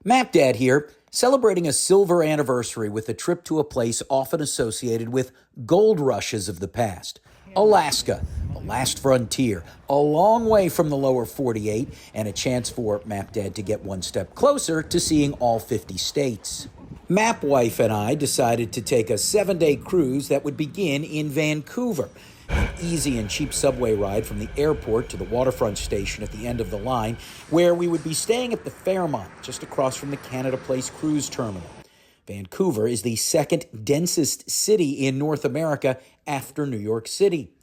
Map Dad here, celebrating a silver anniversary with a trip to a place often associated with gold rushes of the past. Alaska, the last frontier, a long way from the lower 48, and a chance for Map Dad to get one step closer to seeing all 50 states. Map Wife and I decided to take a 7-day cruise that would begin in Vancouver. An easy and cheap subway ride from the airport to the waterfront station at the end of the line, where we would be staying at the Fairmont, just across from the Canada Place cruise terminal. Vancouver is the second densest city in North America after New York City.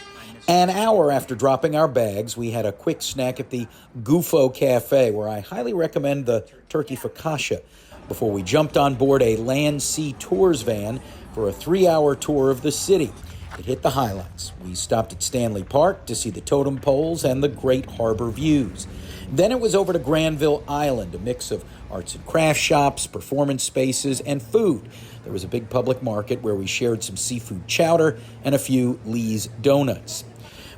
An hour after dropping our bags, we had a quick snack at the Gufo Cafe, where I highly recommend the turkey focaccia, before we jumped on board a Land Sea Tours van for a 3-hour tour of the city. It hit the highlights. We stopped at Stanley Park to see the totem poles and the great harbor views. Then it was over to Granville Island, a mix of arts and craft shops, performance spaces, and food. There was a big public market where we shared some seafood chowder and a few Lee's donuts.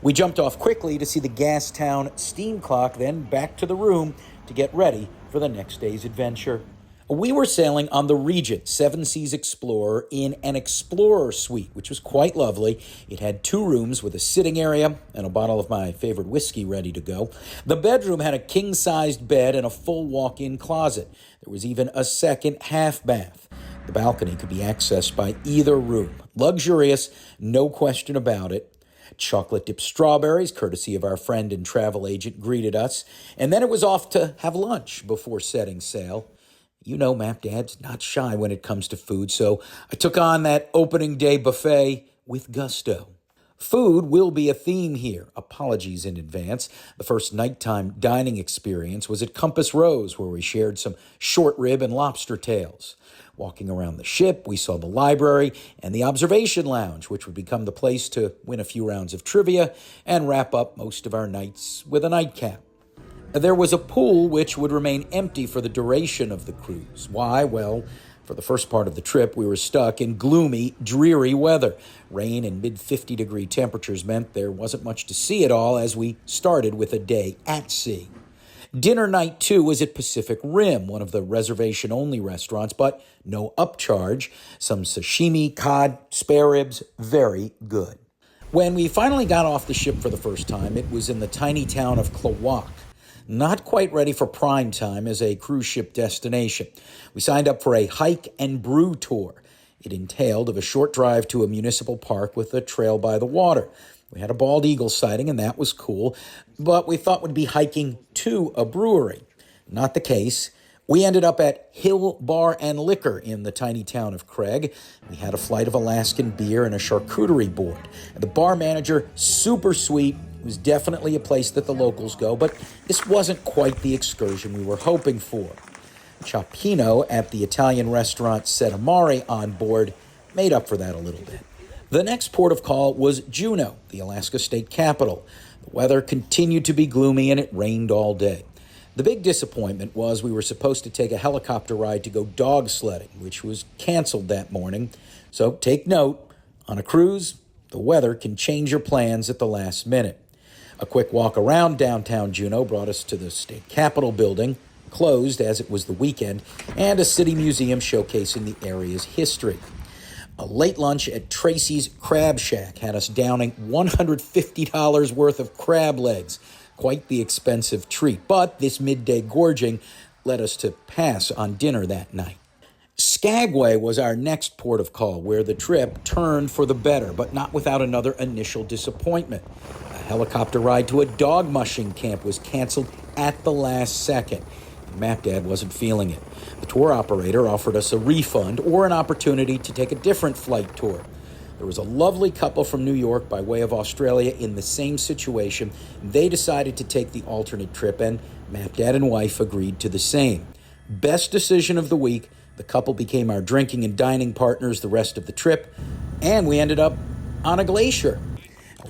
We jumped off quickly to see the Gastown steam clock, then back to the room to get ready for the next day's adventure. We were sailing on the Regent Seven Seas Explorer in an Explorer suite, which was quite lovely. It had 2 rooms with a sitting area and a bottle of my favorite whiskey ready to go. The bedroom had a king-sized bed and a full walk-in closet. There was even a second half bath. The balcony could be accessed by either room. Luxurious, no question about it. Chocolate-dipped strawberries, courtesy of our friend and travel agent, greeted us. And then it was off to have lunch before setting sail. You know, Map Dad's not shy when it comes to food, so I took on that opening day buffet with gusto. Food will be a theme here. Apologies in advance. The first nighttime dining experience was at Compass Rose, where we shared some short rib and lobster tails. Walking around the ship, we saw the library and the observation lounge, which would become the place to win a few rounds of trivia and wrap up most of our nights with a nightcap. There was a pool which would remain empty for the duration of the cruise. Why? Well, for the first part of the trip, we were stuck in gloomy, dreary weather. Rain and mid-50-degree temperatures meant there wasn't much to see at all as we started with a day at sea. Dinner night 2 was at Pacific Rim, one of the reservation-only restaurants, but no upcharge. Some sashimi, cod, spare ribs, very good. When we finally got off the ship for the first time, it was in the tiny town of Klawock. Not quite ready for prime time as a cruise ship destination. We signed up for a hike and brew tour. It entailed of a short drive to a municipal park with a trail by the water. We had a bald eagle sighting, and that was cool, but we thought we'd be hiking to a brewery. Not the case. We ended up at Hill Bar and Liquor in the tiny town of Craig. We had a flight of Alaskan beer and a charcuterie board. The bar manager, super sweet. It was definitely a place that the locals go, but this wasn't quite the excursion we were hoping for. Ciappino at the Italian restaurant Set Amare on board made up for that a little bit. The next port of call was Juneau, the Alaska state capital. The weather continued to be gloomy and it rained all day. The big disappointment was we were supposed to take a helicopter ride to go dog sledding, which was canceled that morning. So take note, on a cruise, the weather can change your plans at the last minute. A quick walk around downtown Juneau brought us to the state capitol building, closed as it was the weekend, and a city museum showcasing the area's history. A late lunch at Tracy's Crab Shack had us downing $150 worth of crab legs. Quite the expensive treat, but this midday gorging led us to pass on dinner that night. Skagway was our next port of call, where the trip turned for the better, but not without another initial disappointment. A helicopter ride to a dog mushing camp was canceled at the last second. Map Dad wasn't feeling it. The tour operator offered us a refund or an opportunity to take a different flight tour. There was a lovely couple from New York by way of Australia in the same situation. They decided to take the alternate trip, and Map Dad and wife agreed to the same. Best decision of the week. The couple became our drinking and dining partners the rest of the trip, and we ended up on a glacier.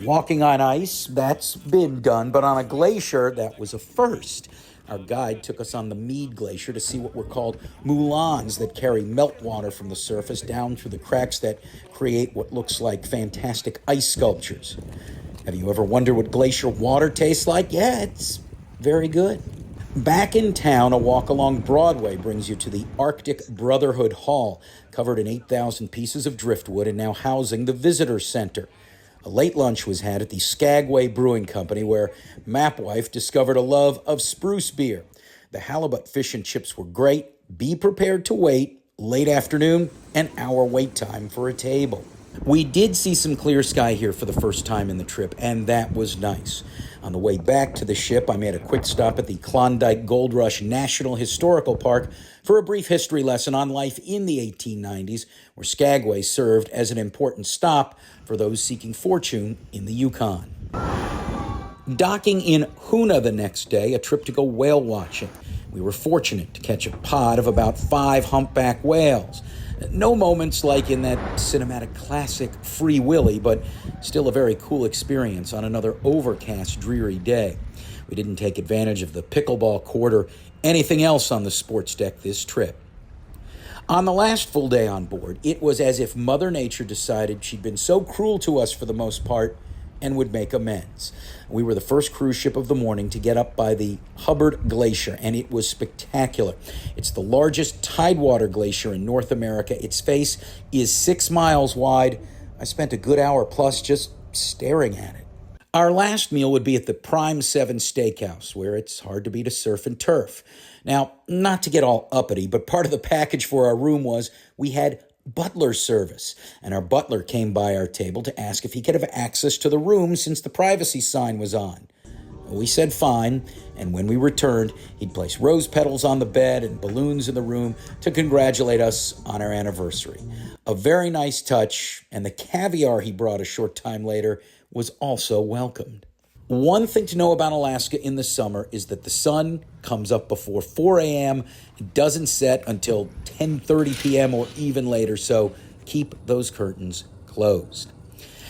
Walking on ice, that's been done, but on a glacier, that was a first. Our guide took us on the Meade Glacier to see what were called moulins that carry meltwater from the surface down through the cracks that create what looks like fantastic ice sculptures. Have you ever wondered what glacier water tastes like? Yeah, it's very good. Back in town, a walk along Broadway brings you to the Arctic Brotherhood Hall, covered in 8,000 pieces of driftwood and now housing the Visitor Center. A late lunch was had at the Skagway Brewing Company, where Mapwife discovered a love of spruce beer. The halibut fish and chips were great. Be prepared to wait. Late afternoon, an hour wait time for a table. We did see some clear sky here for the first time in the trip, and that was nice. On the way back to the ship, I made a quick stop at the Klondike Gold Rush National Historical Park for a brief history lesson on life in the 1890s, where Skagway served as an important stop for those seeking fortune in the Yukon. Docking in Hoonah the next day, a trip to go whale watching. We were fortunate to catch a pod of about 5 humpback whales. No moments like in that cinematic classic Free Willy, but still a very cool experience on another overcast, dreary day. We didn't take advantage of the pickleball court or anything else on the sports deck this trip. On the last full day on board, it was as if Mother Nature decided she'd been so cruel to us for the most part and would make amends. We were the first cruise ship of the morning to get up by the Hubbard Glacier, and it was spectacular. It's the largest tidewater glacier in North America. Its face is 6 miles wide. I spent a good hour plus just staring at it. Our last meal would be at the Prime 7 Steakhouse, where it's hard to beat a surf and turf. Now, not to get all uppity, but part of the package for our room was we had butler service, and our butler came by our table to ask if he could have access to the room since the privacy sign was on. We said fine, and when we returned, he'd place rose petals on the bed and balloons in the room to congratulate us on our anniversary. A very nice touch, and the caviar he brought a short time later was also welcomed. One thing to know about Alaska in the summer is that the sun comes up before 4 a.m. It doesn't set until 10:30 p.m. or even later, so keep those curtains closed.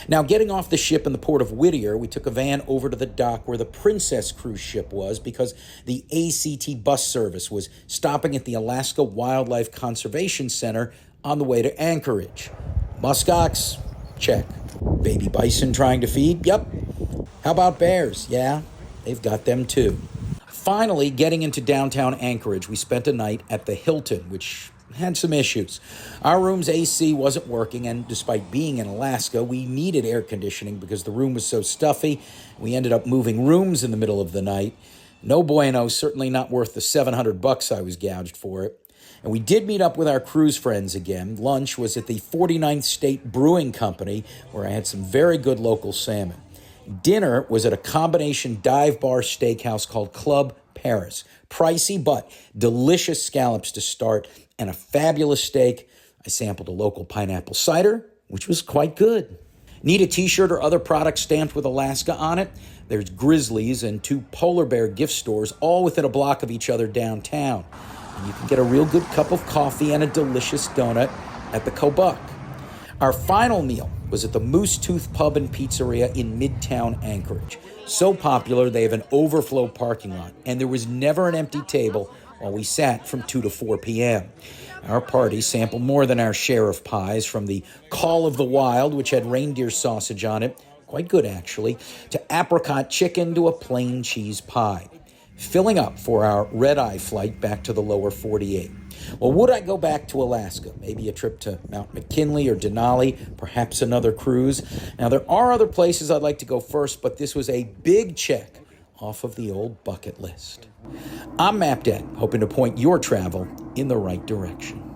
Now, getting off the ship in the port of Whittier, we took a van over to the dock where the Princess cruise ship was because the ACT bus service was stopping at the Alaska Wildlife Conservation Center on the way to Anchorage. Muskox? Check. Baby bison trying to feed? Yep. How about bears? Yeah, they've got them too. Finally, getting into downtown Anchorage, we spent a night at the Hilton, which had some issues. Our room's AC wasn't working, and despite being in Alaska, we needed air conditioning because the room was so stuffy. We ended up moving rooms in the middle of the night. No bueno, certainly not worth the $700 I was gouged for it. And we did meet up with our cruise friends again. Lunch was at the 49th State Brewing Company, where I had some very good local salmon. Dinner was at a combination dive bar steakhouse called Club Paris. Pricey, but delicious scallops to start and a fabulous steak. I sampled a local pineapple cider, which was quite good. Need a t-shirt or other product stamped with Alaska on it? There's Grizzlies and 2 polar bear gift stores, all within a block of each other downtown. And you can get a real good cup of coffee and a delicious donut at the Kobuk. Our final meal was at the Moose Tooth Pub and Pizzeria in Midtown Anchorage. So popular, they have an overflow parking lot, and there was never an empty table while we sat from 2 to 4 p.m. Our party sampled more than our share of pies, from the Call of the Wild, which had reindeer sausage on it, quite good actually, to apricot chicken to a plain cheese pie. Filling up for our red-eye flight back to the lower 48. Well, would I go back to Alaska? Maybe a trip to Mount McKinley or Denali, perhaps another cruise. Now, there are other places I'd like to go first, but this was a big check off of the old bucket list. I'm Map Dad, hoping to point your travel in the right direction.